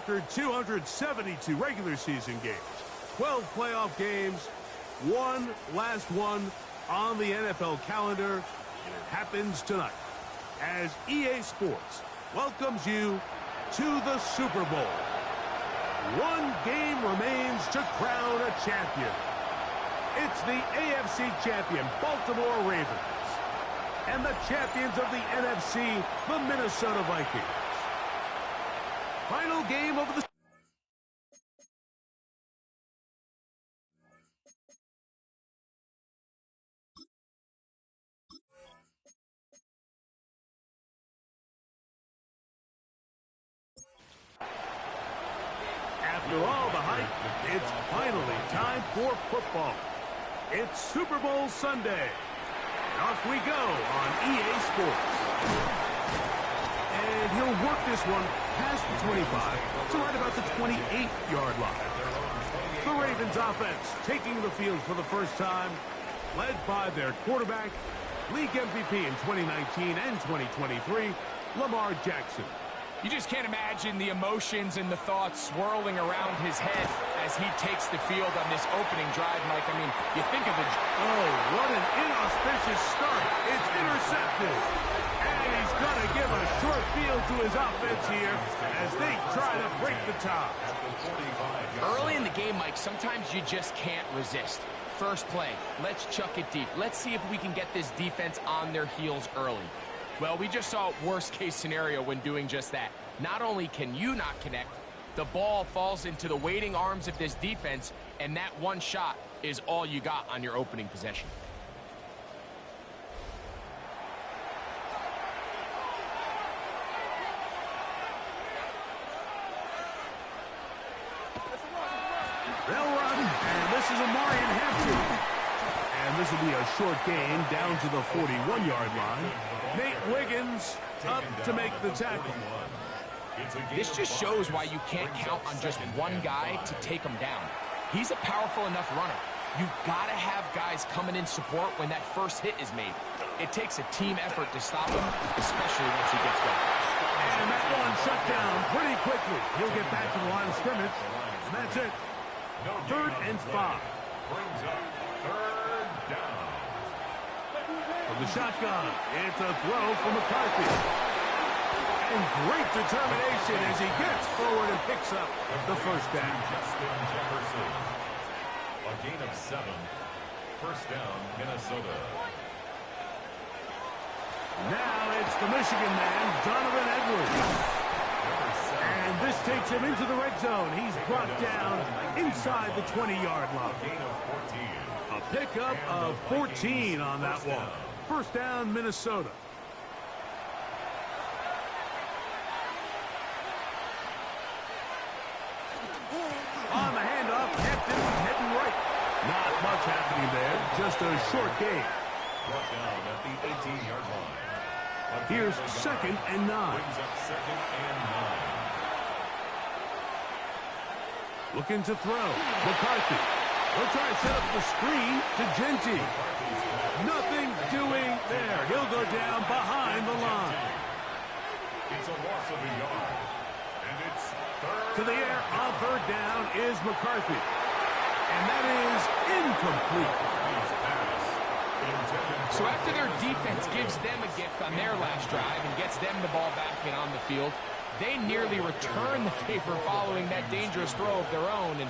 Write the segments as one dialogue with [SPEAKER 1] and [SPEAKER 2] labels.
[SPEAKER 1] after 272 regular season games, 12 playoff games, one last one on the NFL calendar, and it happens tonight as EA Sports welcomes you to the Super Bowl. One game remains to crown a champion. It's the AFC champion, Baltimore Ravens, and the champions of the NFC, the Minnesota Vikings. Final game of the... After all the hype, it's finally time for football. It's Super Bowl Sunday. Off we go on EA Sports. And he'll work this one past the 25 to right about the 28-yard line. The Ravens offense taking the field for the first time, led by their quarterback, league MVP in 2019 and 2023, Lamar Jackson.
[SPEAKER 2] You just can't imagine the emotions and the thoughts swirling around his head as he takes the field on this opening drive, Mike. I mean, you think of the...
[SPEAKER 1] Oh, what an inauspicious start. It's intercepted. And he's going to give a short field to his offense here as they try to break the tie.
[SPEAKER 2] Early in the game, Mike, sometimes you just can't resist. First play, let's chuck it deep. Let's see if we can get this defense on their heels early. Well, we just saw worst-case scenario when doing just that. Not only can you not connect, the ball falls into the waiting arms of this defense, and that one shot is all you got on your opening possession.
[SPEAKER 1] They'll run, and this is Amari in Hampton. And this will be a short gain down to the 41-yard line. Nate Wiggins up to make the tackle.
[SPEAKER 2] This just shows why you can't count on just one guy to take him down. He's a powerful enough runner. You've got to have guys coming in support when that first hit is made. It takes a team effort to stop him, especially once he gets going.
[SPEAKER 1] And that one shut down pretty quickly. He'll get back to the line of scrimmage. And that's it. 3rd and 5.
[SPEAKER 3] Brings up 3rd down.
[SPEAKER 1] From the shotgun, it's a throw from McCarthy. And great determination as he gets forward and picks up the first down.
[SPEAKER 3] Justin Jefferson. A gain of 7. First down, Minnesota.
[SPEAKER 1] Now it's the Michigan man, Donovan Edwards. And this takes him into the red zone. He's brought down inside the 20-yard line.
[SPEAKER 3] Gain of 14.
[SPEAKER 1] A pickup of 14 on that one. First down, Minnesota. On the handoff, Hampton heading right. Not much happening there, just a short gain.
[SPEAKER 3] Brought down at the 18-yard line.
[SPEAKER 1] Here's 2nd and 9.
[SPEAKER 3] Brings up 2nd and 9.
[SPEAKER 1] Looking to throw. McCarthy. He'll try to set up the screen to Genty. Nothing doing there. He'll go down behind the line.
[SPEAKER 3] It's a loss of a yard. And it's 3rd.
[SPEAKER 1] To the air on 3rd down is McCarthy. And that is incomplete.
[SPEAKER 2] So after their defense gives them a gift on their last drive and gets them the ball back and on the field, they nearly return the favor following that dangerous throw of their own. And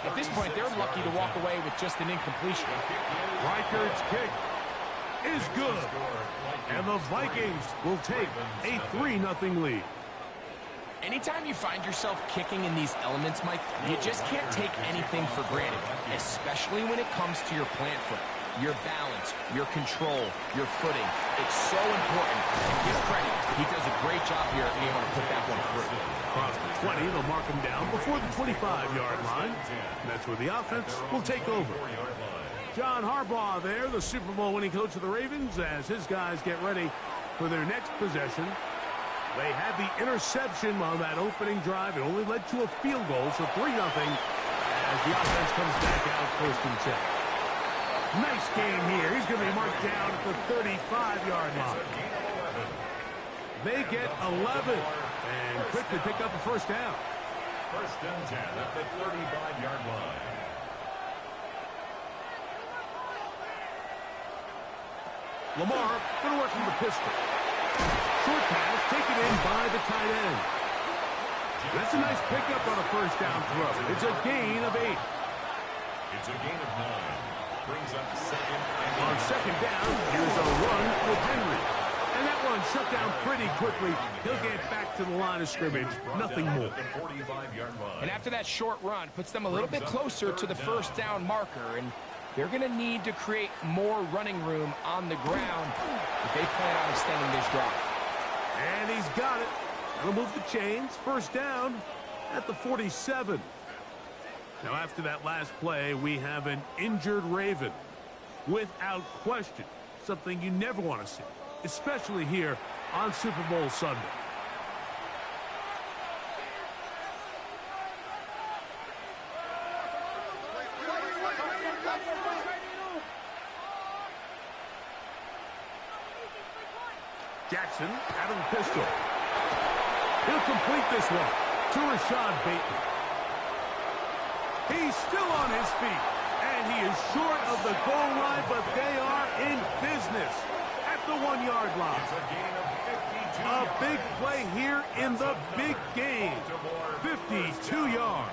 [SPEAKER 2] at this point, they're lucky to walk away with just an incompletion.
[SPEAKER 1] Reichardt's kick is good. And the Vikings will take a 3-0 lead.
[SPEAKER 2] Anytime you find yourself kicking in these elements, Mike, you just can't take anything for granted, especially when it comes to your plant foot, your balance, your control, your footing. It's so important. And give credit, he does a great job here at being able to put that one through.
[SPEAKER 1] Across the 20, they'll mark him down before the 25-yard line. And that's where the offense will take over. John Harbaugh there, the Super Bowl winning coach of the Ravens, as his guys get ready for their next possession. They had the interception on that opening drive. It only led to a field goal, so 3-0 as the offense comes back out 1st and 10. Nice game here. He's going to be marked down at the 35-yard line. They get 11 and quickly pick up a first down.
[SPEAKER 3] First and 10 at the 35-yard line.
[SPEAKER 1] Lamar going to work from the pistol. Short pass taken in by the tight end. That's a nice pickup on a first down throw. It's a gain of 8.
[SPEAKER 3] It's a gain of 9. Brings up second.
[SPEAKER 1] On second down, here's a run with Henry. And that one shut down pretty quickly. He'll get back to the line of scrimmage. Nothing more.
[SPEAKER 2] And after that short run, puts them a little bit closer to the first down marker. And they're going to need to create more running room on the ground if they plan on extending this drive.
[SPEAKER 1] And he's got it. That'll move the chains. First down at the 47. Now, after that last play, we have an injured Raven. Without question, something you never want to see, especially here on Super Bowl Sunday. Jackson out of the pistol. He'll complete this one to Rashad Bateman. He's still on his feet, and he is short of the goal line, but they are in business at the 1-yard line. A big play here in the big game. 52 yards.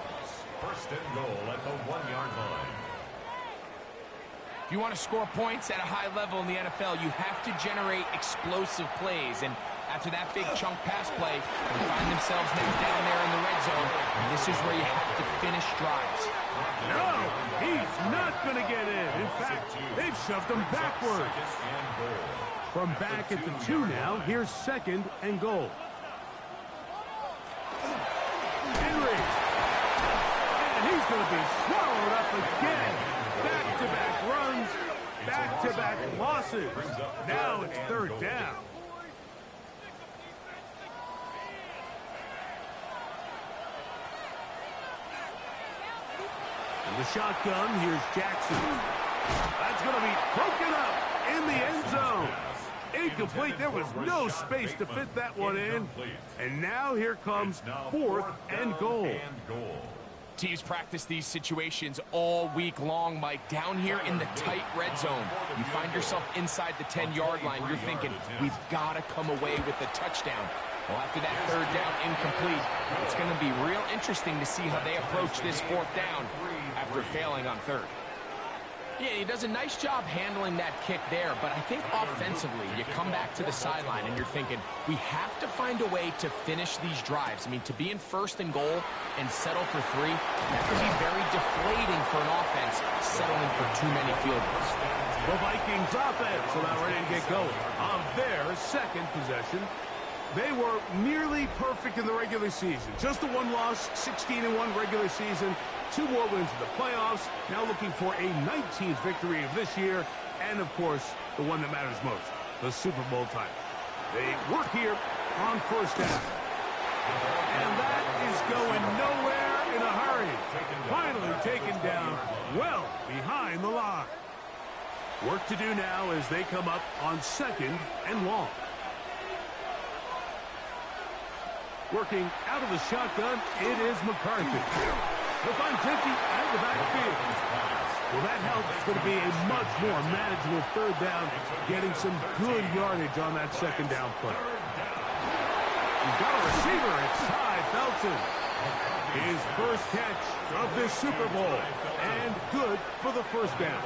[SPEAKER 3] First and goal at the 1-yard line.
[SPEAKER 2] If you want to score points at a high level in the NFL, you have to generate explosive plays. And after that big chunk pass play, they find themselves now down there in the red zone. And this is where you have to finish drives.
[SPEAKER 1] No, he's not going to get in. In fact, they've shoved him backwards. From back at the 2 now, here's second and goal. Henry. And he's going to be swallowed up again. Back-to-back runs, back-to-back losses. Now it's third down. In the shotgun, here's Jackson. That's going to be broken up in the end zone. Incomplete. There was no space to fit that one in. And now here comes fourth and goal.
[SPEAKER 2] Teams practice these situations all week long, Mike. Down here in the tight red zone, you find yourself inside the 10-yard line. You're thinking, we've got to come away with a touchdown. Well, after that third down incomplete, it's going to be real interesting to see how they approach this fourth down after failing on third. Yeah, he does a nice job handling that kick there, but I think offensively, you come back to the sideline and you're thinking, we have to find a way to finish these drives. I mean, to be in first and goal and settle for 3, that could be very deflating for an offense settling for too many field goals.
[SPEAKER 1] The Vikings offense about ready to get going on their second possession. They were nearly perfect in the regular season. Just the 1 loss, 16-1 regular season, 2 more wins in the playoffs. Now looking for a 19th victory of this year, and of course, the one that matters most, the Super Bowl title. They work here on first down. And that is going nowhere in a hurry. Finally taken down well behind the line. Work to do now as they come up on second and long. Working out of the shotgun, it is McCarthy. He'll find Kinetik out of the backfield. Well, that helps. It's going to be a much more manageable third down, getting some good yardage on that second down play. He's got a receiver. It's Ty Felton. His first catch of this Super Bowl, and good for the first down.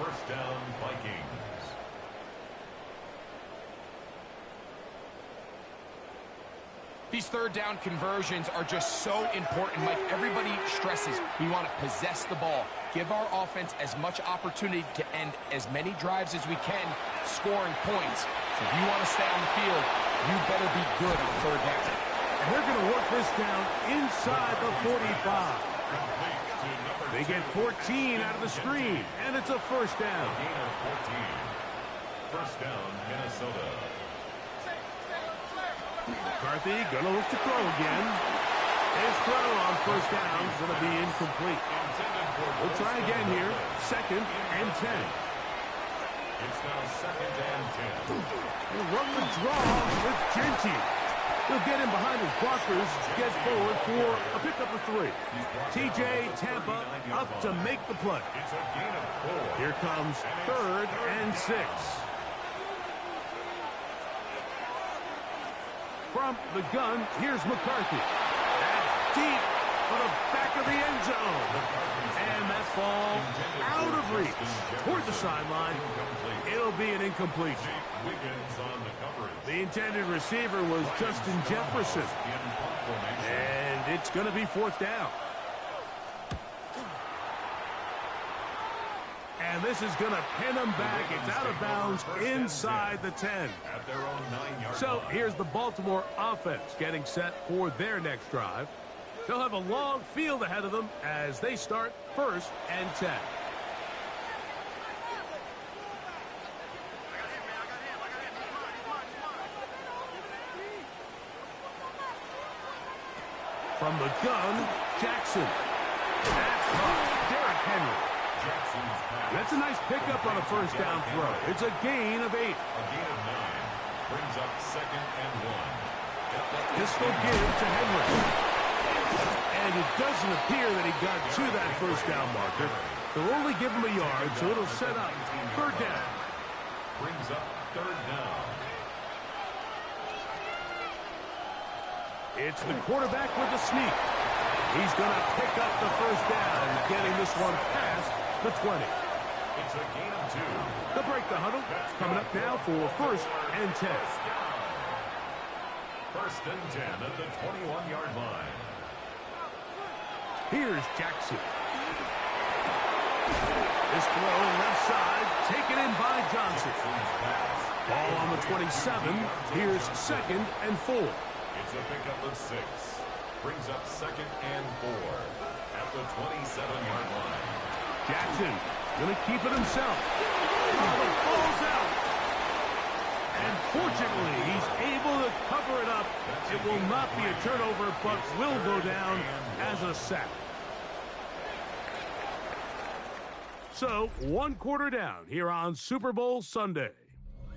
[SPEAKER 3] First down, Vikings.
[SPEAKER 2] These third down conversions are just so important, Mike. Everybody stresses we want to possess the ball, give our offense as much opportunity to end as many drives as we can, scoring points. So if you want to stay on the field, you better be good on third down.
[SPEAKER 1] And they're going to work this down inside the 45. They get 14 out of the screen, and it's a first down.
[SPEAKER 3] First down, Minnesota.
[SPEAKER 1] McCarthy going to look to throw again. His throw on first down is going to be incomplete. We'll try again here. Second and 10.
[SPEAKER 3] It's now second and 10.
[SPEAKER 1] He'll run the draw with Genty. He'll get in behind his blockers, get forward for a pickup of 3. T.J. Tampa up to make the play.
[SPEAKER 3] It's a gain of 4.
[SPEAKER 1] Here comes 3rd and 6. From the gun, here's McCarthy. That's deep for the back of the end zone. And that ball out of reach toward the sideline. It'll be an incompletion. The intended receiver was Justin Jefferson. And it's going to be 4th down. And this is going to pin them back. It's out of bounds inside the 10. So here's the Baltimore offense getting set for their next drive. They'll have a long field ahead of them as they start 1st and 10. From the gun, Jackson. That's caught. Derrick Henry. That's a nice pickup on a 1st down throw. It's a gain of 8.
[SPEAKER 3] A gain of 9 brings up 2nd and 1.
[SPEAKER 1] Pistol give to Henry. And it doesn't appear that he got to that 1st down marker. They'll only give him a yard, so it'll set up 3rd down.
[SPEAKER 3] Brings up 3rd down.
[SPEAKER 1] It's the quarterback with the sneak. He's going to pick up the 1st down, getting this one past the 20.
[SPEAKER 3] It's a gain of 2.
[SPEAKER 1] They'll break the huddle. Coming up now for 1st and 10.
[SPEAKER 3] 1st and 10 at the 21-yard line.
[SPEAKER 1] Here's Jackson. This throw left side, taken in by Johnson. Ball on the 27. Here's 2nd and 4.
[SPEAKER 3] It's a pickup of 6. Brings up 2nd and 4 at the 27-yard line.
[SPEAKER 1] Jackson going to keep it himself. Oh, the ball's out. And fortunately, he's able to cover it up. It will not be a turnover, but will go down as a sack. So, 1 quarter down here on Super Bowl Sunday.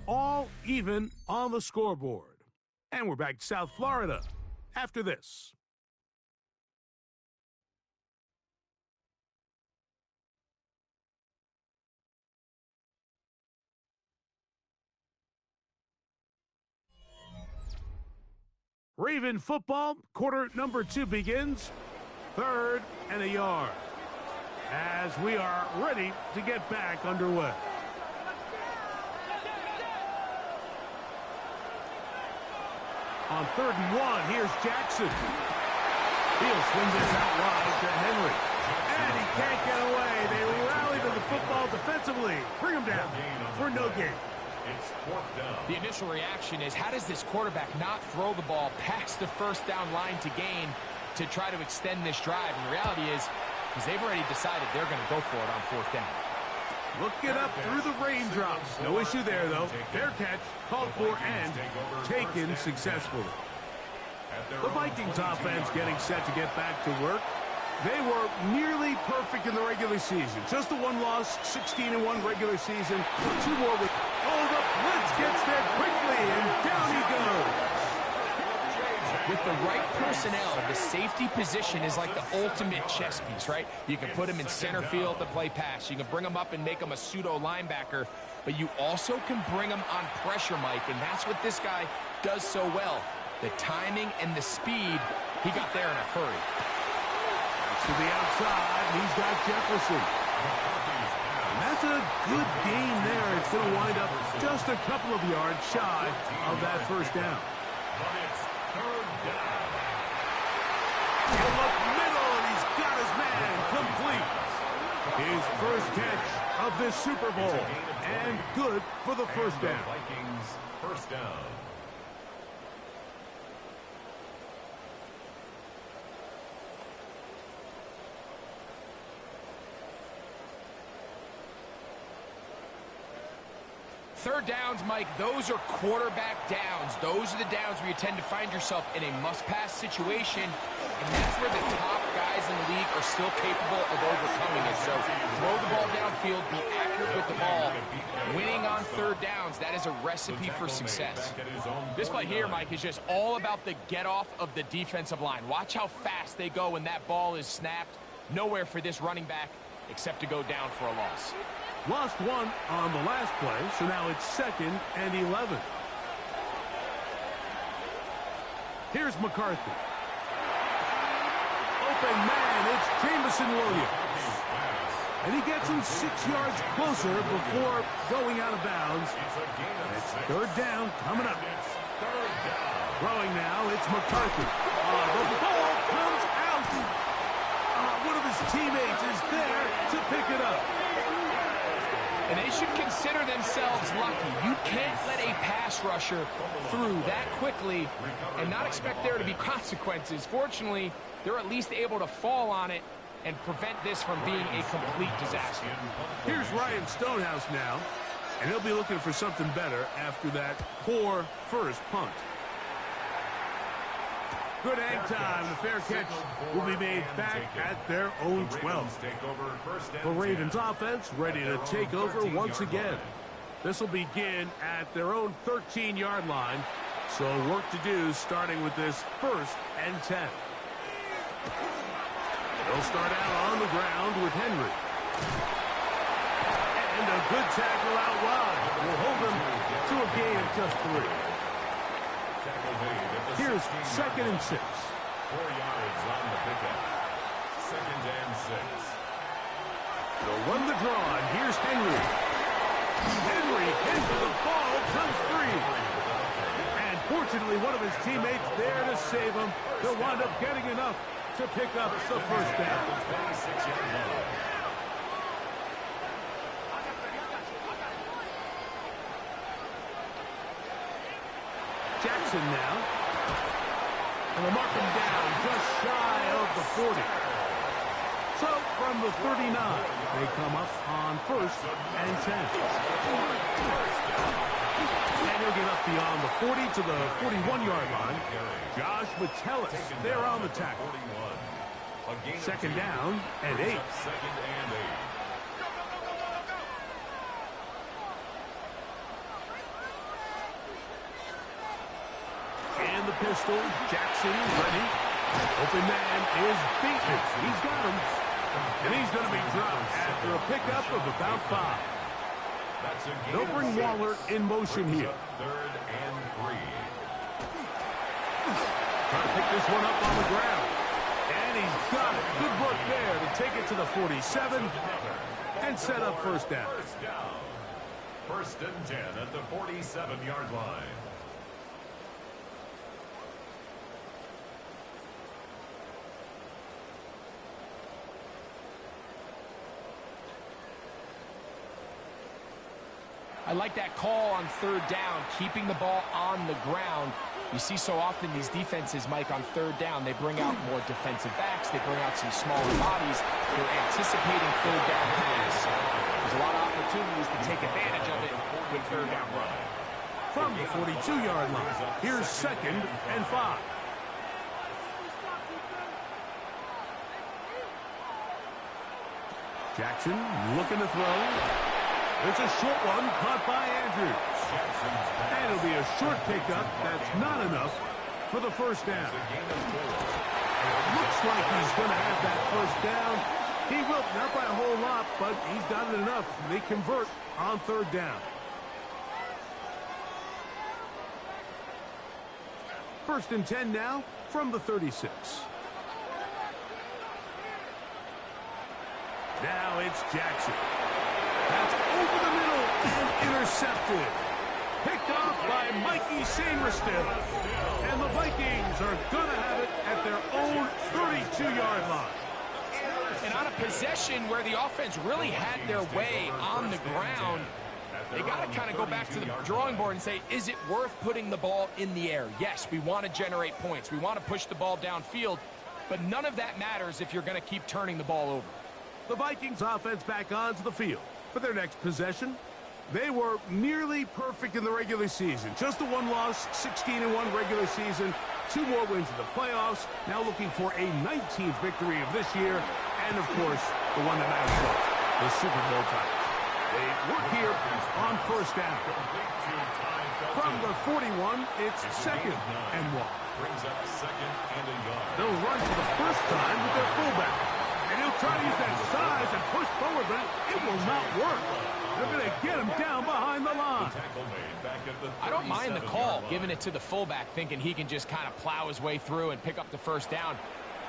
[SPEAKER 1] All even on the scoreboard. And we're back to South Florida after this. Raven football, quarter number 2 begins. 3rd and a yard. As we are ready to get back underway. On 3rd and 1, here's Jackson. He'll swing this out wide to Henry. And he can't get away. They rally to the football defensively. Bring him down for no gain.
[SPEAKER 3] It's 4th down.
[SPEAKER 2] The initial reaction is, how does this quarterback not throw the ball past the 1st down line to gain to try to extend this drive? And the reality is they've already decided they're going to go for it on 4th down.
[SPEAKER 1] Looking up through the raindrops. No issue there, though. Fair catch, called for, and taken successfully. The Vikings offense getting set to get back to work. They were nearly perfect in the regular season. Just the 1 loss, 16-1 regular season. 2 more with... Oh, the blitz gets there quickly, and down he goes.
[SPEAKER 2] With the right personnel, the safety position is like the ultimate chess piece, right? You can put him in center field to play pass. You can bring him up and make him a pseudo linebacker, but you also can bring him on pressure, Mike, and that's what this guy does so well. The timing and the speed, he got there in a hurry.
[SPEAKER 1] To the outside, he's got Jefferson. And that's a good gain there. It's going to wind up just a couple of yards shy of that 1st down.
[SPEAKER 3] But it's 3rd down.
[SPEAKER 1] He'll look middle, and he's got his man complete. His 1st catch of this Super Bowl, and good for the 1st down.
[SPEAKER 3] Vikings 1st down.
[SPEAKER 2] third downs, Mike, those are quarterback downs. Those are the downs where you tend to find yourself in a must-pass situation, and that's where the top guys in the league are still capable of overcoming it. So throw the ball downfield, be accurate with the ball. Winning on third downs, that is a recipe for success. This play here, Mike, is just all about the get-off of the defensive line. Watch how fast they go when that ball is snapped. Nowhere for this running back except to go down for a loss.
[SPEAKER 1] Lost one on the last play, so now it's 2nd and 11. Here's McCarthy. Open man, it's Jamison Williams. And he gets him 6 yards closer before going out of bounds. It's third down coming up. Throwing now, it's McCarthy. The ball comes out. One of his teammates is there to pick it up.
[SPEAKER 2] And they should consider themselves lucky. You can't let a pass rusher through that quickly and not expect there to be consequences. Fortunately, they're at least able to fall on it and prevent this from being a complete disaster.
[SPEAKER 1] Here's Ryan Stonehouse now, and he'll be looking for something better after that poor first punt. Good hang time. The fair catch will be made back at their own 12. The Ravens offense ready to take over once again. This will begin at their own 13-yard line. So work to do starting with this 1st and 10. They'll start out on the ground with Henry. And a good tackle out wide will hold them to a gain of just 3. Here's 2nd and 6.
[SPEAKER 3] 4 yards on the pickup. 2nd and 6.
[SPEAKER 1] They'll run the draw, and here's Henry. Henry into the ball, comes free. And fortunately, one of his teammates there to save him. He'll wind up getting enough to pick up the first down.
[SPEAKER 3] 26-yard line.
[SPEAKER 1] Jackson now. And they'll mark him down just shy of the 40. So from the 39, they come up on 1st and 10. And he'll get up beyond the 40 to the 41-yard line. Josh Metellus there on the tackle. 2nd down and 8.
[SPEAKER 3] 2nd and 8.
[SPEAKER 1] And the pistol, Jackson ready. Open man is beaten. He's got him. And he's going to be dropped after a pickup of about 5. They'll bring Waller in motion here.
[SPEAKER 3] 3rd and 3.
[SPEAKER 1] Trying to pick this one up on the ground. And he's got it. Good work there to take it to the 47 and set up 1st down.
[SPEAKER 3] 1st down. 1st and 10 at the 47-yard line.
[SPEAKER 2] I like that call on 3rd down, keeping the ball on the ground. You see so often these defenses, Mike, on 3rd down, they bring out more defensive backs. They bring out some smaller bodies. They're anticipating 3rd down pass. There's a lot of opportunities to take advantage of it with 3rd down run.
[SPEAKER 1] From the 42-yard line, here's 2nd and 5. Jackson looking to throw. It's a short one caught by Andrews. And it'll be a short pickup. That's not enough for the 1st down. Looks like he's going to have that 1st down. He will, not by a whole lot, but he's got it enough. They convert on 3rd down. 1st and 10 now from the 36. Now it's Jackson. That's over the middle and intercepted. Picked off by Mikey Sainristil. And the Vikings are going to have it at their own 32-yard line.
[SPEAKER 2] And on a possession where the offense really had their way on the ground, they got to kind of go back to the drawing board and say, is it worth putting the ball in the air? Yes, we want to generate points. We want to push the ball downfield. But none of that matters if you're going to keep turning the ball over.
[SPEAKER 1] The Vikings offense back onto the field for their next possession. They were nearly perfect in the regular season. Just the one loss, 16-1 regular season, 2 more wins in the playoffs. Now looking for a 19th victory of this year. And, of course, the one that matters most, the Super Bowl title. They work here on first down. From the 41, it's 2nd and 1.
[SPEAKER 3] Brings up 2nd and a yard.
[SPEAKER 1] They'll run for the first time with their fullback. And he'll try to use that size and push forward, but it will not work. They're going to get him down behind the line.
[SPEAKER 2] I don't mind the call, giving it to the fullback, thinking he can just kind of plow his way through and pick up the first down.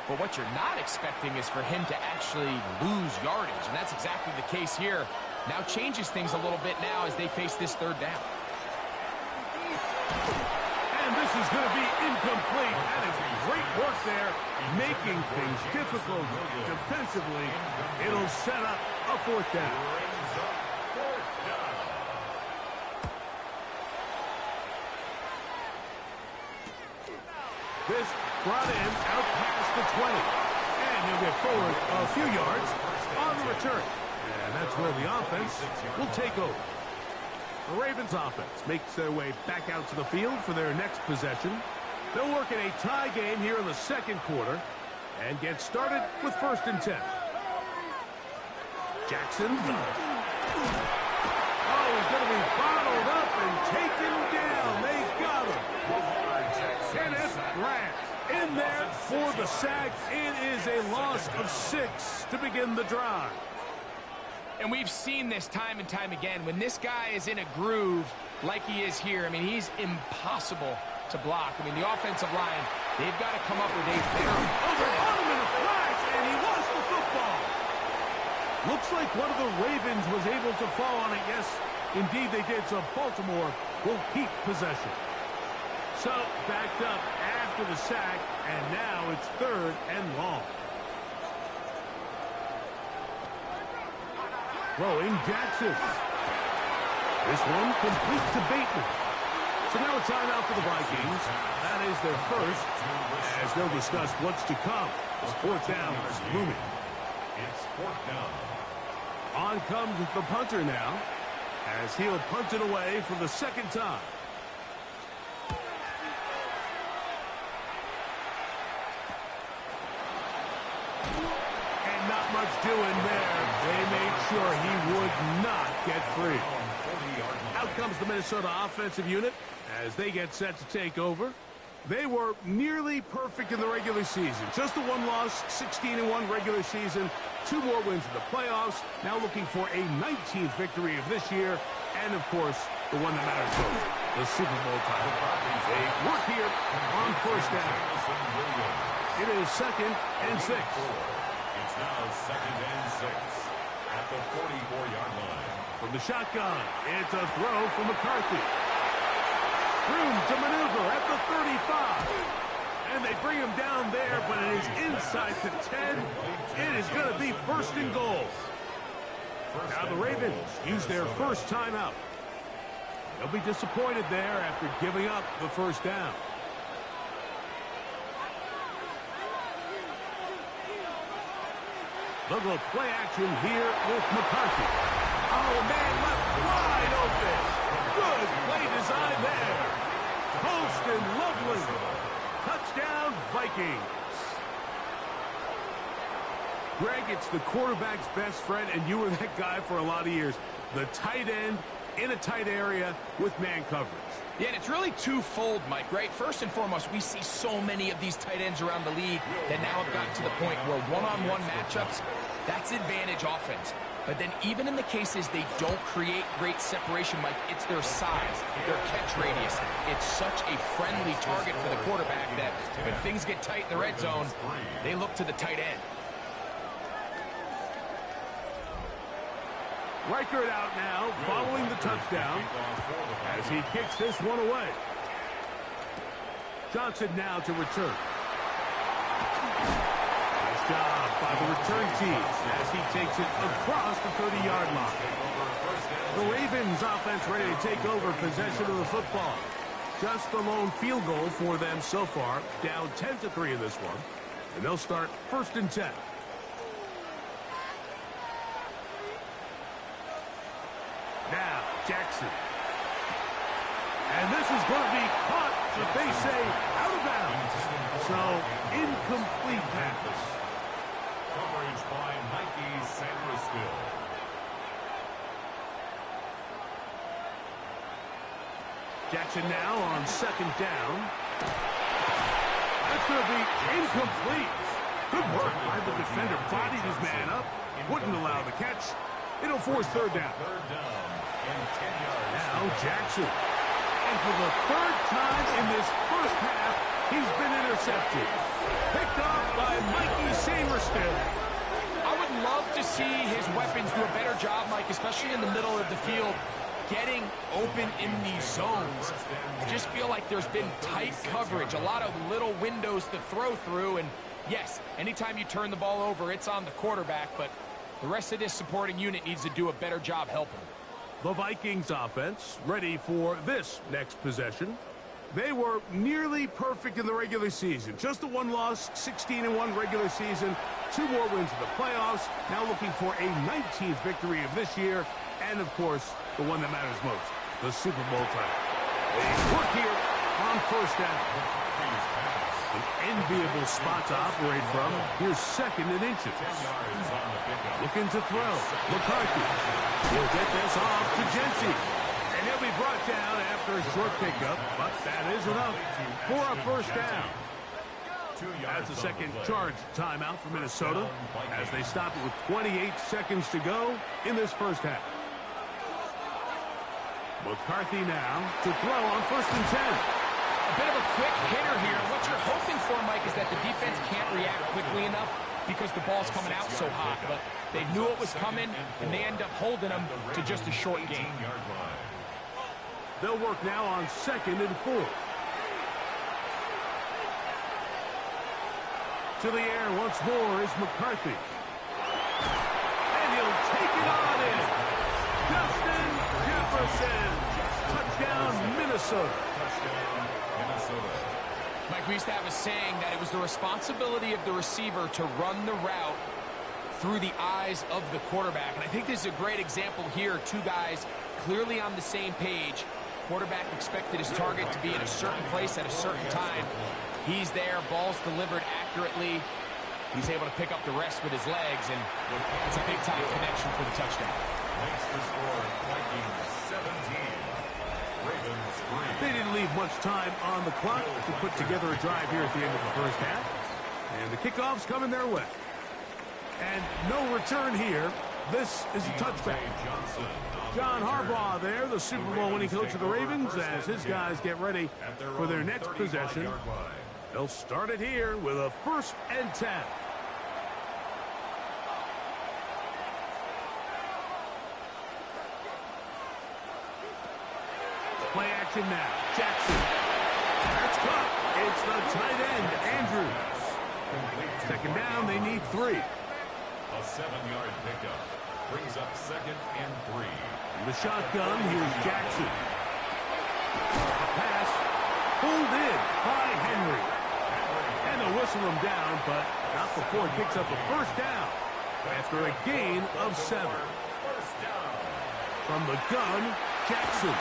[SPEAKER 2] But what you're not expecting is for him to actually lose yardage, and that's exactly the case here. Now changes things a little bit now as they face this 3rd down.
[SPEAKER 1] And this is going to be incomplete. That is great work there, making things difficult defensively. It'll set up a 4th down. This brought in out past the 20. And he'll get forward a few yards on the return. And that's where the offense will take over. The Ravens offense makes their way back out to the field for their next possession. They'll work in a tie game here in the 2nd quarter and get started with 1st and 10. Jackson. Oh, he's going to be bottled up and taken down. They got him. Kenneth Grant in there for the sack. It is a loss of 6 to begin the drive.
[SPEAKER 2] And we've seen this time and time again. When this guy is in a groove like he is here, I mean, he's impossible to block. I mean, the offensive line, they've got to come up with a better...
[SPEAKER 1] Oh, they're on him in a flash, and he lost the football. Looks like one of the Ravens was able to fall on it. Yes, indeed they did. So Baltimore will keep possession. So backed up after the sack, and now it's 3rd and long. Throwing Jackson. This one complete to Bateman. So now a timeout for the Vikings. That is their first, as they'll discuss what's to come. This 4th down is looming.
[SPEAKER 3] It's 4th down.
[SPEAKER 1] On comes the punter now, as he'll punt it away for the 2nd time. And not much doing there. They made sure he would not get free. Out comes the Minnesota offensive unit as they get set to take over. They were nearly perfect in the regular season. Just the one loss, 16-1 regular season, 2 more wins in the playoffs. Now looking for a 19th victory of this year. And, of course, the one that matters most, the Super Bowl title. They work here on first down. It is 2nd and 6.
[SPEAKER 3] It's now 2nd and 6 at the 44-yard line.
[SPEAKER 1] From the shotgun, it's a throw from McCarthy. Room to maneuver at the 35. And they bring him down there, but it is inside the 10. It is going to be 1st and goal. Now the Ravens use their first timeout. They'll be disappointed there after giving up the 1st down. They'll go play action here with McCarthy. Oh, man, left wide open. Good play design there. Post and lovely. Touchdown, Vikings. Greg, it's the quarterback's best friend, and you were that guy for a lot of years. The tight end in a tight area with man coverage.
[SPEAKER 2] Yeah, and it's really twofold, Mike, right? First and foremost, we see so many of these tight ends around the league that now have gotten to the point where one-on-one matchups, that's advantage offense. But then even in the cases they don't create great separation, Mike, it's their size, their catch radius. It's such a friendly target for the quarterback that when things get tight in the red zone, they look to the tight end.
[SPEAKER 1] Reichert out now, following the touchdown, as he kicks this one away. Johnson now to return. Nice job by the return team as he takes it across the 30-yard line. The Ravens offense ready to take over possession of the football. Just the lone field goal for them so far, down 10-3 in this one. And they'll start 1st and 10. Now, Jackson. And this is going to be caught, but they say out of bounds. So, incomplete pass.
[SPEAKER 3] Coverage by Mikey Sainristil.
[SPEAKER 1] Jackson now on second down. That's going to be incomplete. Good work by the defender. Bodied his man up. Wouldn't allow the catch. It'll force third down.
[SPEAKER 3] Third down and 10 yards.
[SPEAKER 1] Now Jackson. And for the third time in this first half, he's been intercepted. Picked off by Mikey Sainristil.
[SPEAKER 2] I would love to see his weapons do a better job, Mike, especially in the middle of the field, getting open in these zones. I just feel like there's been tight coverage, a lot of little windows to throw through, and yes, anytime you turn the ball over, it's on the quarterback, but the rest of this supporting unit needs to do a better job helping.
[SPEAKER 1] The Vikings offense ready for this next possession. They were nearly perfect in the regular season. Just the one loss, 16-1 regular season, 2 more wins in the playoffs. Now looking for a 19th victory of this year, and of course, the one that matters most, the Super Bowl title. They work here on first down. An enviable spot to operate from. Here's second and inches. Looking to throw. McCarthy. He'll get this off to Jency. And he'll be brought down after a short pickup, but that is enough for a first down. That's a second charge timeout for Minnesota as they stop it with 28 seconds to go in this first half. McCarthy now to throw on first and 10.
[SPEAKER 2] A bit of a quick hitter here. What you're hoping for, Mike, is that the defense can't react quickly enough because the ball's coming out so hot. But they knew it was coming, and they end up holding them to just a short gain.
[SPEAKER 1] They'll work now on second and 4. To the air once more is McCarthy. And he'll take it on in. Justin Jefferson. Touchdown, Minnesota.
[SPEAKER 2] Mike, we used to have a saying that it was the responsibility of the receiver to run the route through the eyes of the quarterback. And I think this is a great example here. 2 guys clearly on the same page. Quarterback expected his target to be in a certain place at a certain time. He's there, ball's delivered accurately. He's able to pick up the rest with his legs, and it's a big-time connection for the touchdown.
[SPEAKER 3] Makes the score Vikings 17. Ravens 3.
[SPEAKER 1] They didn't leave much time on the clock to put together a drive here at the end of the first half. And the kickoff's coming their way. And no return here. This is a touchback. John Harbaugh there, the Super Bowl winning coach of the Ravens, as his guys get ready for their next possession. They'll start it here with a first and 10. Play action now. Jackson. That's caught. It's the tight end, Andrews. Second down, they need 3.
[SPEAKER 3] A 7-yard pickup brings up second and 3.
[SPEAKER 1] In the shotgun, here's Jackson. A pass pulled in by Henry. And they'll whistle him down, but not before he picks up a first down after a gain of 7. From the gun, Jackson.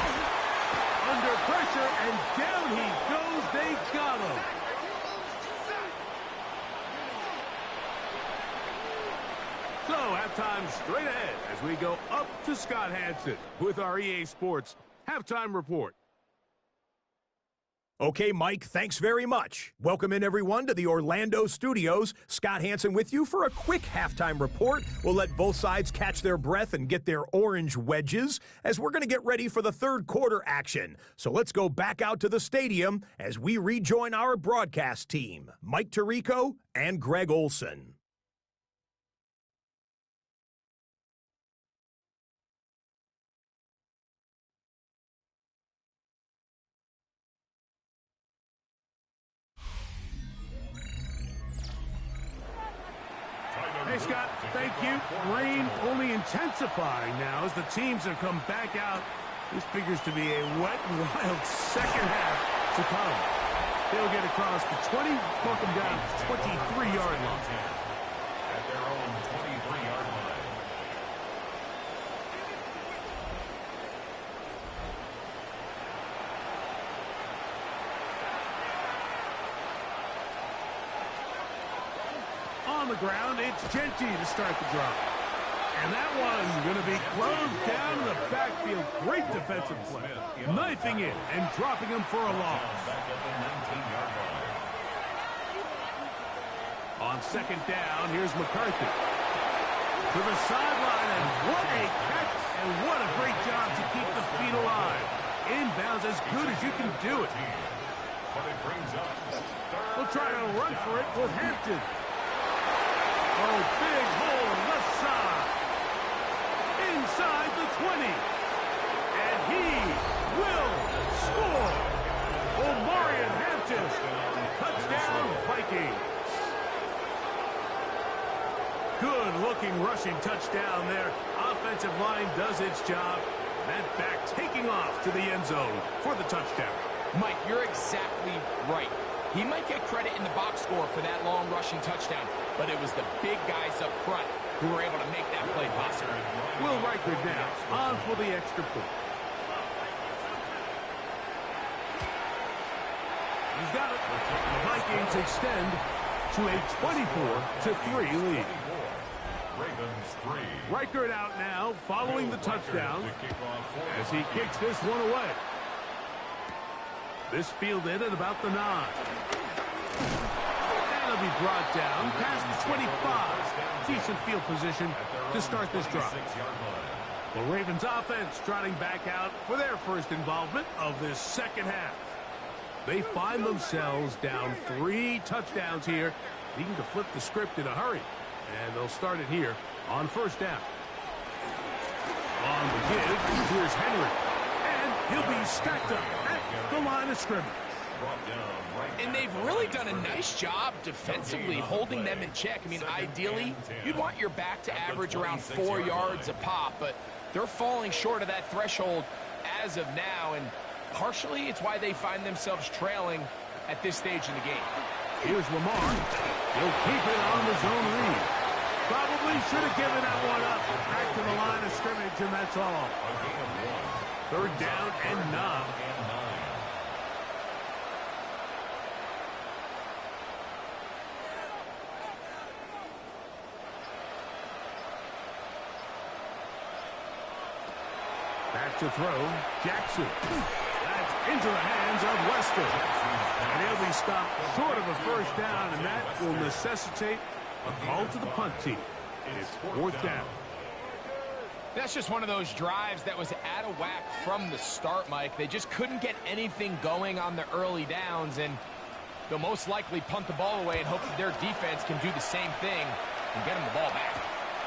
[SPEAKER 1] Under pressure, and down he goes. They got him. So, halftime straight ahead as we go up to Scott Hansen with our EA Sports Halftime Report.
[SPEAKER 4] Okay, Mike, thanks very much. Welcome in, everyone, to the Orlando studios. Scott Hansen with you for a quick halftime report. We'll let both sides catch their breath and get their orange wedges as we're going to get ready for the third quarter action. So let's go back out to the stadium as we rejoin our broadcast team, Mike Tirico and Greg Olson.
[SPEAKER 1] Hey, Scott, thank you. Rain only intensifying now as the teams have come back out. This figures to be a wet and wild second half to come. They'll get across the 20, knock them down to 23-yard line.
[SPEAKER 3] At their own 23-yard line.
[SPEAKER 1] on the ground. It's Genty to start the drive. And that one's going to be closed down in the backfield. Great defensive play. Knifing it and dropping him for a loss. On second down, here's McCarthy. To the sideline, and what a catch, and what a great job to keep the feet alive. Inbounds as good as you can do it. We'll try to run for it with Hampton. Oh, big hole left side. Inside the 20. And he will score. Omarion Hampton. Touchdown, Vikings. Good-looking rushing touchdown there. Offensive line does its job. That back taking off to the end zone for the touchdown.
[SPEAKER 2] Mike, you're exactly right. He might get credit in the box score for that long rushing touchdown, but it was the big guys up front who were able to make that play possible.
[SPEAKER 1] Will Riker now on for the extra point. He's got it. The Vikings extend to a 24-3 lead. Reichert out now, following the touchdown as he kicks this one away. This fielded at about the 9. And it'll be brought down past the 25. Decent field position to start this drive. The Ravens offense trotting back out for their first involvement of this second half. They find themselves down 3 touchdowns here, needing to flip the script in a hurry. And they'll start it here on first down. On the give, here's Henry. And he'll be stacked up at the line of scrimmage.
[SPEAKER 2] And they've really done a nice job defensively holding them in check. I mean, ideally, you'd want your back to average around 4 yards a pop, but they're falling short of that threshold as of now, and partially it's why they find themselves trailing at this stage in the game.
[SPEAKER 1] Here's Lamar. He'll keep it on the zone read. Probably should have given that one up. Back to the line of scrimmage, and that's all. Third down and 9. Back to throw. Jackson. That's into the hands of Wester. And he'll be stopped short of a first down, and that will necessitate a call to the punt team. It's fourth down.
[SPEAKER 2] That's just one of those drives that was out of whack from the start, Mike. They just couldn't get anything going on the early downs, and they'll most likely punt the ball away and hope that their defense can do the same thing and get them the ball back.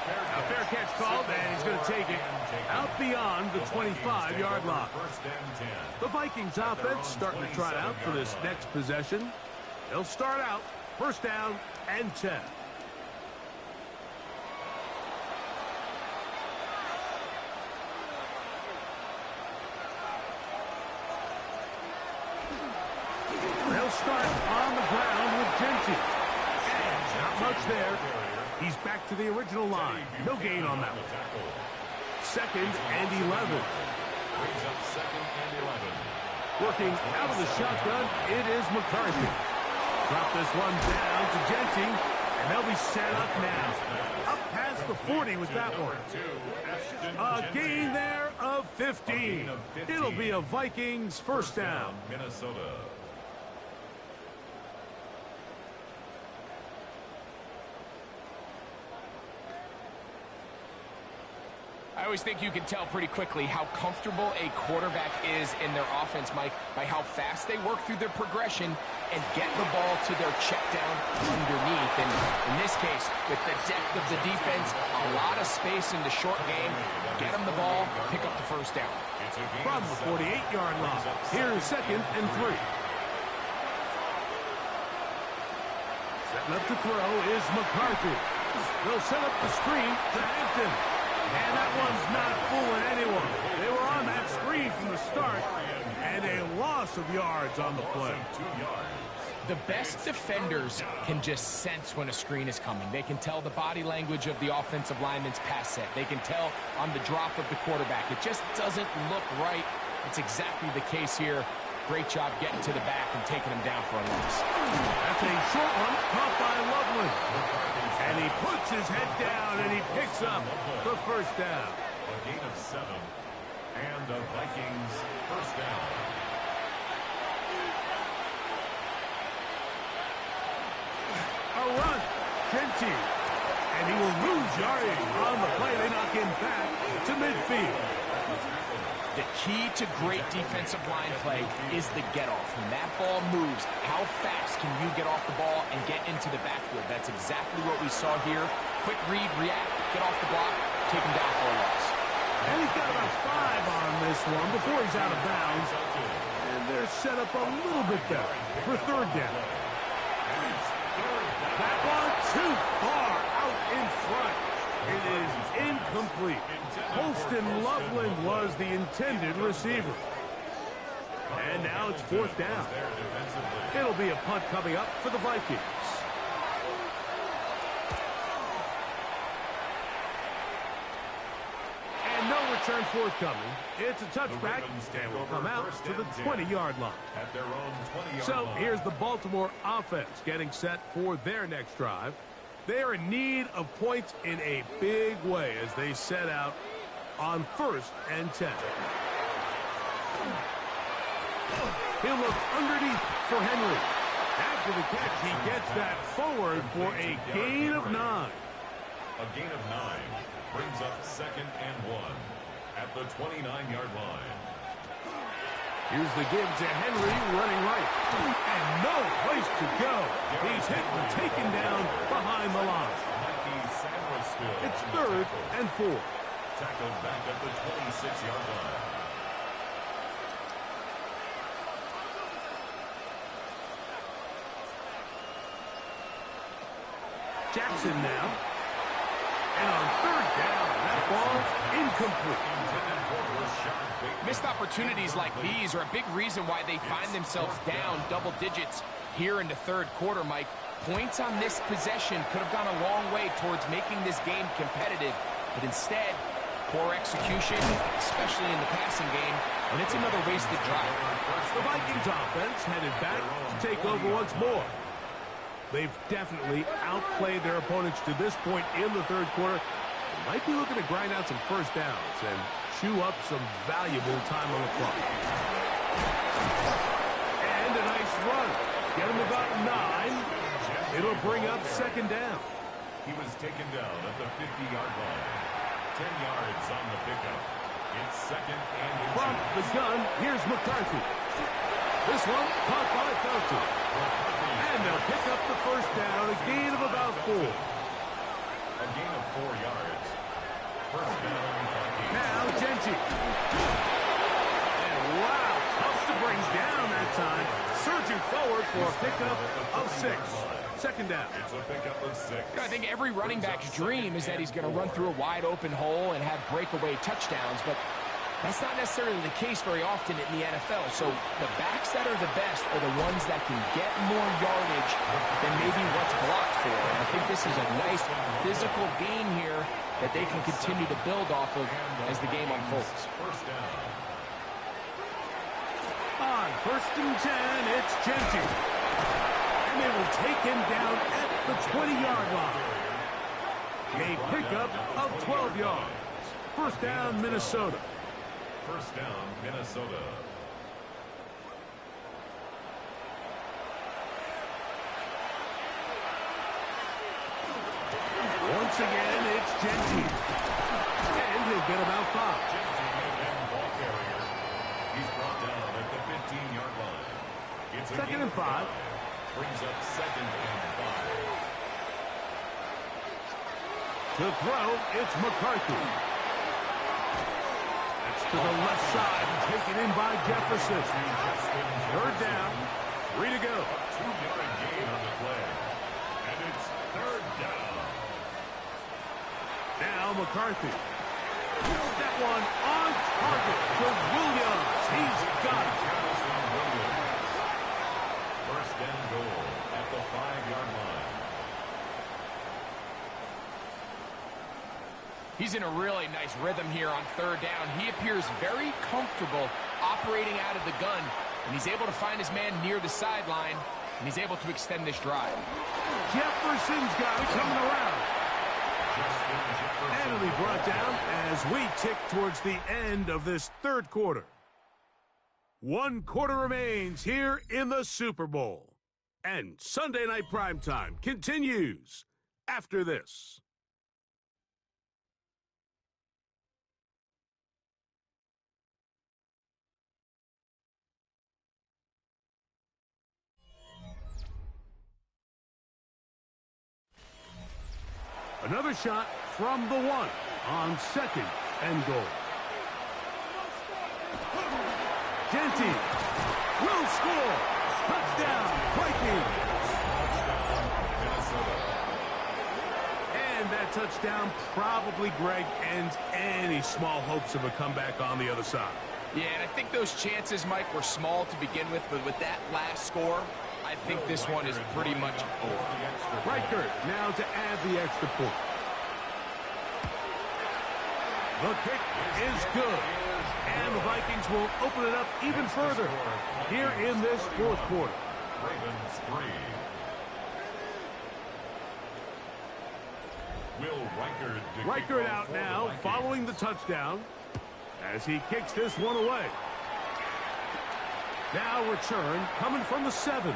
[SPEAKER 1] A fair catch called, and he's going to take it out beyond the 25-yard line. The Vikings offense starting to trot out for this next possession. They'll start out first down and 10. They'll start on the ground with Genty. And not much there. He's back to the original line. No gain on that one. Second and 11. Working out of the shotgun, it is McCarthy. Drop this one down to Genty, and they'll be set up now. Up past the 40 with that one. A gain there of 15. It'll be a Vikings first down.
[SPEAKER 3] Minnesota.
[SPEAKER 2] I always think you can tell pretty quickly how comfortable a quarterback is in their offense, Mike, by how fast they work through their progression and get the ball to their check down underneath. And in this case, with the depth of the defense, a lot of space in the short game, get them the ball, pick up the first down.
[SPEAKER 1] From the 48-yard line, here's second and 3. Setting up to throw is McCarthy. They'll set up the screen to Hampton. And that one's not fooling anyone. They were on that screen from the start, and a loss of yards on the play.
[SPEAKER 2] The best defenders can just sense when a screen is coming. They can tell the body language of the offensive lineman's pass set. They can tell on the drop of the quarterback. It just doesn't look right. It's exactly the case here. Great job getting to the back and taking him down for a loss.
[SPEAKER 1] That's a short one caught by Loveland. And he puts his head down, and he picks up the first down.
[SPEAKER 3] A gain of 7, and the Vikings first down.
[SPEAKER 1] A run. Kinetik. And he will lose yardage on the play. They knock him back to midfield.
[SPEAKER 2] The key to great defensive line play is the get-off. When that ball moves, how fast can you get off the ball and get into the backfield? That's exactly what we saw here. Quick read, react, get off the block, take him down for a loss.
[SPEAKER 1] And he's got about 5 on this one before he's out of bounds. And they're set up a little bit better for third down. That one too far out in front. It is incomplete. Holston Loveland was the intended receiver. And now it's fourth down. It'll be a punt coming up for the Vikings. And no return forthcoming. It's a touchback and will come out to the 20-yard line.
[SPEAKER 3] At their own 20-yard
[SPEAKER 1] So
[SPEAKER 3] line.
[SPEAKER 1] here's the Baltimore offense getting set for their next drive. They are in need of points in a big way as they set out on 1st and 10. He'll look underneath for Henry. After the catch, he gets that forward for a gain of 9.
[SPEAKER 3] A gain of 9 brings up 2nd and 1 at the 29-yard line.
[SPEAKER 1] Here's the give to Henry running right. And no place to go. He's hit and taken down behind the line. It's 3rd and 4.
[SPEAKER 3] Tackled back at the 26-yard line.
[SPEAKER 1] Jackson now. And on 3rd down, that ball's incomplete.
[SPEAKER 2] Missed opportunities like these are a big reason why they find themselves down double digits here in the 3rd quarter, Mike. Points on this possession could have gone a long way towards making this game competitive, but instead, poor execution, especially in the passing game, and it's another wasted drive.
[SPEAKER 1] The Vikings offense headed back to take over once more. They've definitely outplayed their opponents to this point in the 3rd quarter. They might be looking to grind out some first downs and chew up some valuable time on the clock. And a nice run. Get him about 9. It'll bring up 2nd down.
[SPEAKER 3] He was taken down at the 50-yard line. 10 yards on the pickup. It's 2nd and 2.
[SPEAKER 1] From the gun, here's McCarthy. This one caught by Felton. And they'll pick up the first down, a gain of about 4.
[SPEAKER 3] A gain of 4 yards. First down, Vikings.
[SPEAKER 1] Now, Genty. And wow, tough to bring down that time. Surging forward for a pickup of 6. 2nd down.
[SPEAKER 3] It's a pickup of 6.
[SPEAKER 2] I think every running back's dream is that he's going to run through a wide open hole and have breakaway touchdowns, but that's not necessarily the case very often in the NFL. So the backs that are the best are the ones that can get more yardage than maybe what's blocked for. And I think this is a nice physical game here that they can continue to build off of as the game unfolds.
[SPEAKER 3] First down.
[SPEAKER 1] On 1st and 10, it's Genty. And they will take him down at the 20-yard line. A pickup of 12 yards. First down, Minnesota.
[SPEAKER 3] First down, Minnesota.
[SPEAKER 1] Once again, it's Genty. And he'll get about 5.
[SPEAKER 3] Ball carrier. He's brought down at the 15-yard line. It's a
[SPEAKER 1] 2nd and 5.
[SPEAKER 3] Brings up 2nd and 5.
[SPEAKER 1] To throw, it's McCarthy. That's to the left side, taken in by Jefferson. 3rd down, 3 to go.
[SPEAKER 3] 2-yard gain on the play. And it's 3rd down.
[SPEAKER 1] Now McCarthy. That one on target to Williams. He's got it.
[SPEAKER 3] First and goal at the 5-yard line.
[SPEAKER 2] He's in a really nice rhythm here on 3rd down. He appears very comfortable operating out of the gun, and he's able to find his man near the sideline. and he's able to extend this drive.
[SPEAKER 1] Jefferson's got it coming around. And it'll be brought down as we tick towards the end of this third quarter. 1 quarter remains here in the Super Bowl. And Sunday Night Primetime continues after this. Another shot from the 1 on 2nd and goal. Denty will score. Touchdown, Vikings. And that touchdown probably, Greg, ends any small hopes of a comeback on the other side.
[SPEAKER 2] Yeah, and I think those chances, Mike, were small to begin with, but with that last score, I think this one is pretty much over.
[SPEAKER 1] Reichert now to add the extra point. The kick is good. And the Vikings will open it up even further here in this fourth quarter.
[SPEAKER 3] Ravens 3. Will
[SPEAKER 1] Reichert out now following the touchdown as he kicks this one away. Now return coming from the 7.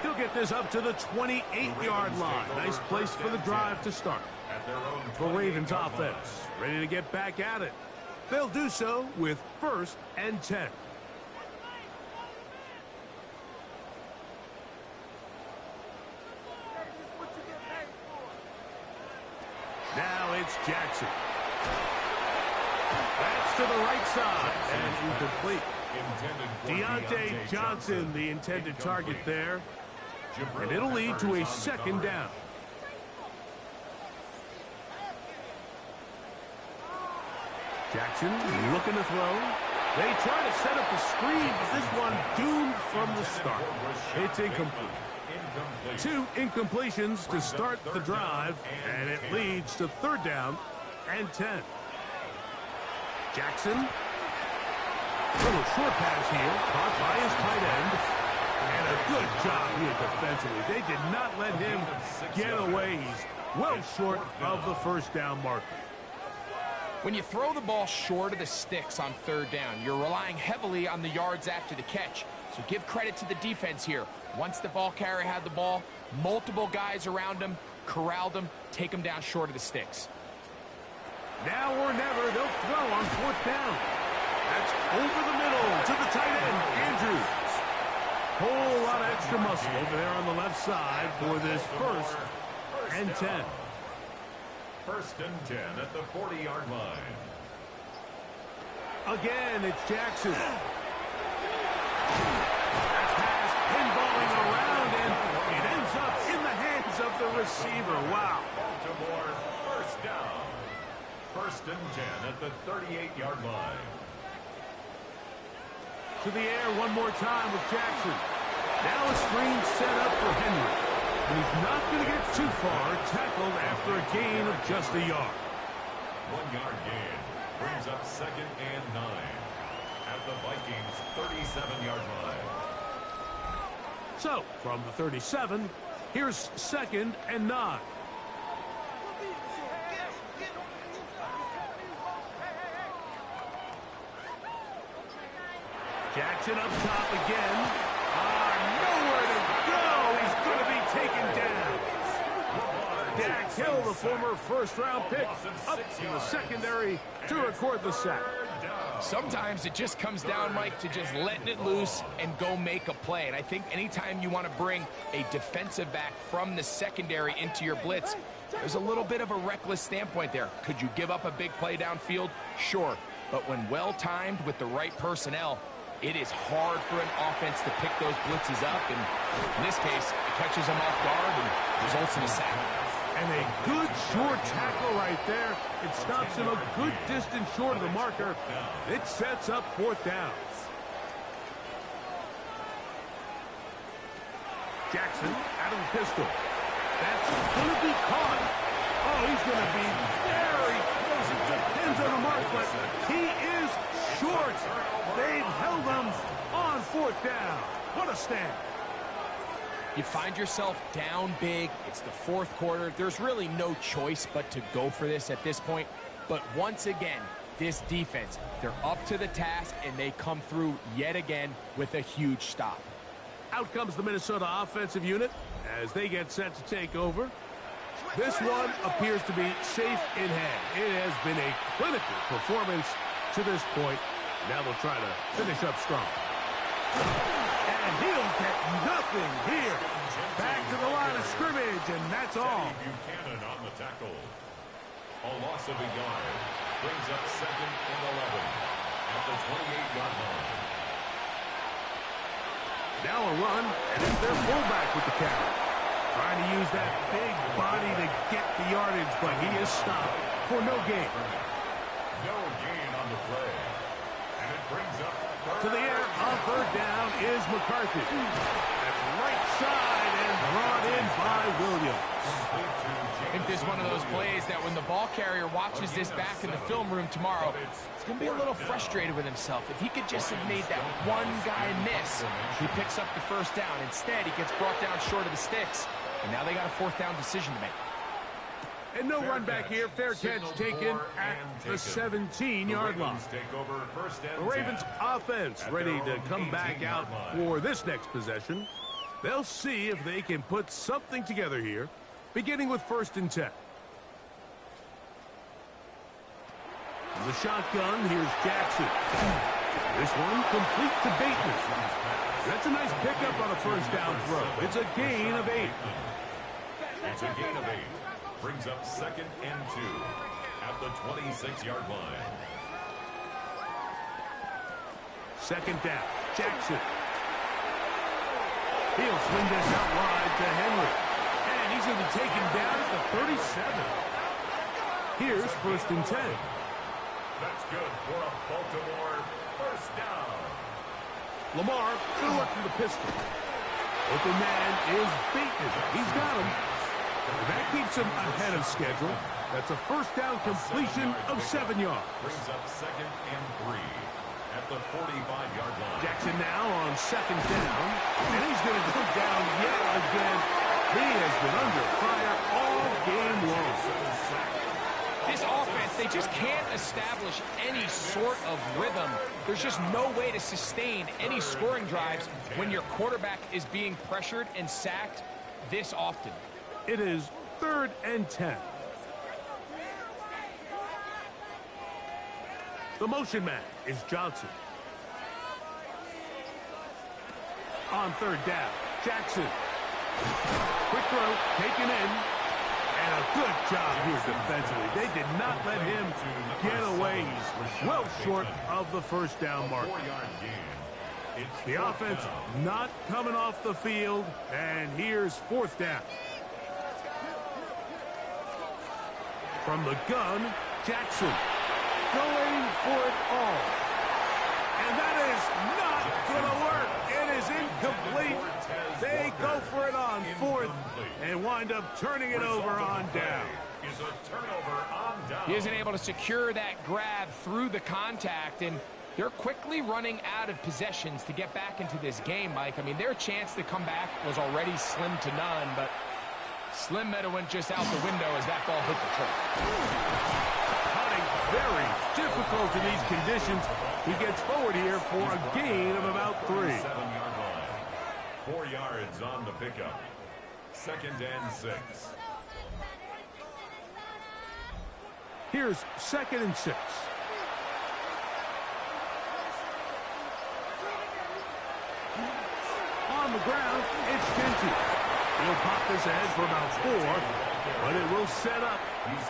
[SPEAKER 1] He'll get this up to the 28-yard line. Nice place for the drive to start. The Ravens offense ready to get back at it. They'll do so with 1st and 10. Now it's Jackson. That's to the right side and incomplete. Deontay Johnson, the intended target there. And it'll lead to a 2nd down. Jackson looking to throw. They try to set up the screen, but this one doomed from the start. It's incomplete. 2 incompletions to start the drive, and it leads to 3rd down and 10. Jackson. Little short pass here, caught by his tight end. And a good job here defensively. They did not let him get away. He's well short of the 1st down marker.
[SPEAKER 2] When you throw the ball short of the sticks on 3rd down, you're relying heavily on the yards after the catch. So give credit to the defense here. Once the ball carrier had the ball, multiple guys around him, corralled him, take him down short of the sticks.
[SPEAKER 1] Now or never, they'll throw on 4th down. That's over the middle to the tight end, Andrews. Whole lot of extra muscle over there on the left side for this 1st and 10.
[SPEAKER 3] 1st and 10 at the 40-yard line.
[SPEAKER 1] Again, it's Jackson. That pass pinballing around, and it ends up in the hands of the receiver. Wow.
[SPEAKER 3] Baltimore 1st down. 1st and 10 at the 38-yard line.
[SPEAKER 1] To the air one more time with Jackson. Now a screen set up for Henry. And he's not going to get too far, tackled after a gain of just a yard.
[SPEAKER 3] 1-yard gain brings up 2nd and 9 at the Vikings 37-yard line.
[SPEAKER 1] So, from the 37, here's 2nd and 9. Jackson up top again. Nowhere to go. He's going to be taken down. Dak Hill, the former 1st-round pick, up in the secondary to record the sack.
[SPEAKER 2] Sometimes it just comes down, Mike, to just letting it loose and go make a play. And I think anytime you want to bring a defensive back from the secondary into your blitz, there's a little bit of a reckless standpoint there. Could you give up a big play downfield? Sure. But when well-timed with the right personnel, it is hard for an offense to pick those blitzes up. And in this case, it catches them off guard and results in a sack.
[SPEAKER 1] And a good short tackle right there. It stops him a good distance short of the marker. It sets up 4th down. Jackson out of the pistol. That's going to be caught. Oh, he's going to be very close. It depends on the mark, but he is short. They've held him on 4th down. What a stand.
[SPEAKER 2] You find yourself down big. It's the fourth quarter. There's really no choice but to go for this at this point. But once again, this defense, they're up to the task, and they come through yet again with a huge stop.
[SPEAKER 1] Out comes the Minnesota offensive unit as they get set to take over. This one appears to be safe in hand. It has been a clinical performance to this point. Now they'll try to finish up strong. And he'll get nothing here. Back to the line of scrimmage, and that's all.
[SPEAKER 3] Buchanan on the tackle. A loss of a yard brings up second and 11 at the 28-yard line.
[SPEAKER 1] Now a run, and it's their fullback with the carry. Trying to use that big body to get the yardage, but he is stopped for no gain.
[SPEAKER 3] No gain on the play. And it brings up
[SPEAKER 1] To the air on third down is McCarthy. That's right side and brought in by Williams.
[SPEAKER 2] I think this is one of those plays that when the ball carrier watches this back in the film room tomorrow, he's going to be a little frustrated with himself. If he could just have made that one guy miss, he picks up the first down. Instead, he gets brought down short of the sticks, and now they got a fourth down decision to make.
[SPEAKER 1] And no run back here. Fair catch taken at the 17-yard line. The Ravens offense ready to come back out for this next possession. They'll see if they can put something together here, beginning with 1st and 10. From the shotgun, here's Jackson. This one complete to Bateman. That's a nice pickup on a first down throw. It's a gain of 8.
[SPEAKER 3] It's a gain of 8. Brings up second and 2 at the 26-yard line.
[SPEAKER 1] Second down, Jackson. He'll swing this out wide to Henry. And he's going to be taken down at the 37. Here's 1st and 10.
[SPEAKER 3] That's good for a Baltimore first down.
[SPEAKER 1] Lamar going to look for the pistol. Open man is Bateman. He's got him. And that keeps him ahead of schedule. That's a first down completion of 7 yards.
[SPEAKER 3] Brings up second and 3 at the 45-yard line.
[SPEAKER 1] Jackson now on 2nd down. And he's going to go down yet again. He has been under fire all game long.
[SPEAKER 2] This offense, they just can't establish any sort of rhythm. There's just no way to sustain any scoring drives when your quarterback is being pressured and sacked this often.
[SPEAKER 1] It is 3rd and 10. The motion man is Johnson. On 3rd down, Jackson. Quick throw, taken in. And a good job here defensively. They did not let him get away. He's well short of the first down mark.
[SPEAKER 3] 4-yard gain.
[SPEAKER 1] The offense not coming off the field. And here's 4th down. From the gun, Jackson going for it all. And that is not going to work. It is incomplete. They go for it on 4th and wind up turning it over on down.
[SPEAKER 2] He isn't able to secure that grab through the contact, and they're quickly running out of possessions to get back into this game, Mike. I mean, their chance to come back was already slim to none, but Slim Meadow went just out the window as that ball hit the turf.
[SPEAKER 1] Putting very difficult in these conditions. He gets forward here for a gain of about 3.
[SPEAKER 3] 7-yard line. 4 yards on the pickup. 2nd and 6.
[SPEAKER 1] Here's 2nd and 6. On the ground, it's Kinetik. He'll pop this ahead for about 4, but it will set up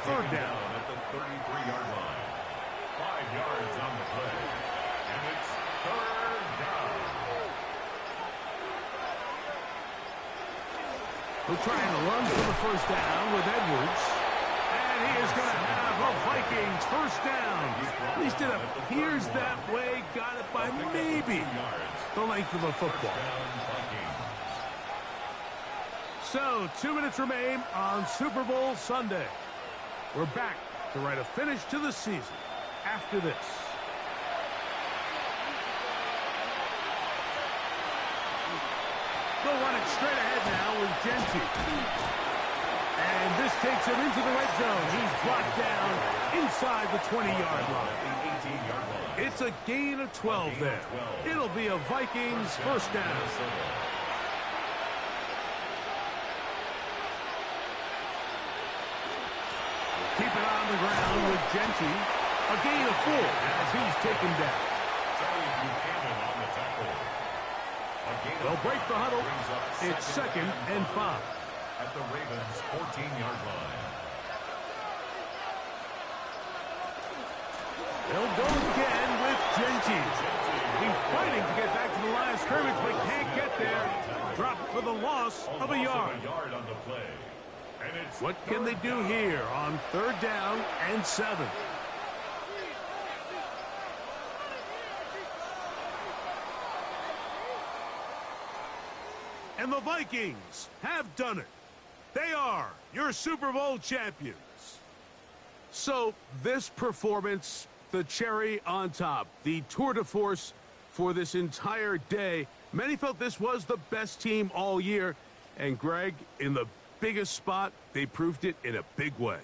[SPEAKER 1] 3rd down.
[SPEAKER 3] At the 33-yard line. 5 yards on the play. And it's 3rd down.
[SPEAKER 1] We're trying to run for the first down with Edwards. And he is going to have a Vikings first down. At least it appears that way. Got it by maybe the length of a football. So, 2 minutes remain on Super Bowl Sunday. We're back to write a finish to the season after this. They'll run it straight ahead now. is Genty. And this takes him into the red zone. He's brought down inside the 20-yard line. It's a gain of 12 there. It'll be a Vikings first down. Keep it on the ground with Genty. A gain of 4 as he's taken down. They'll break the huddle. It's 2nd and 5.
[SPEAKER 3] At the Ravens' 14-yard line.
[SPEAKER 1] They'll go again with Genty. He's fighting to get back to the line of scrimmage, but can't get there. Dropped for the loss of a yard.
[SPEAKER 3] On the play.
[SPEAKER 1] What can they do here on 3rd down and 7? And the Vikings have done it. They are your Super Bowl champions. So this performance, the cherry on top, the tour de force for this entire day. Many felt this was the best team all year. And Greg, in the biggest spot, they proved it in a big way.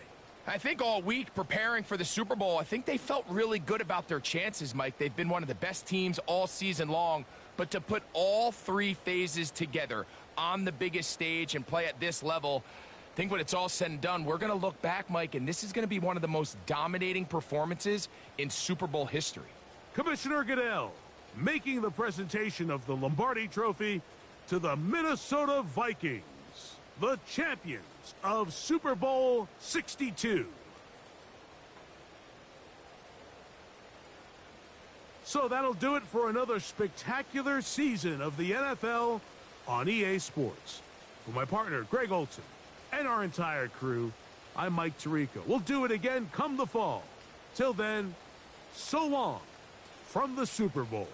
[SPEAKER 2] I think all week preparing for the Super Bowl, I think they felt really good about their chances, Mike. They've been one of the best teams all season long. But to put all 3 phases together on the biggest stage and play at this level, I think when it's all said and done, we're going to look back, Mike, and this is going to be one of the most dominating performances in Super Bowl history.
[SPEAKER 1] Commissioner Goodell making the presentation of the Lombardi Trophy to the Minnesota Vikings, the champions of Super Bowl 62. So that'll do it for another spectacular season of the NFL on EA Sports. For my partner, Greg Olson, and our entire crew, I'm Mike Tirico. We'll do it again come the fall. Till then, so long from the Super Bowl.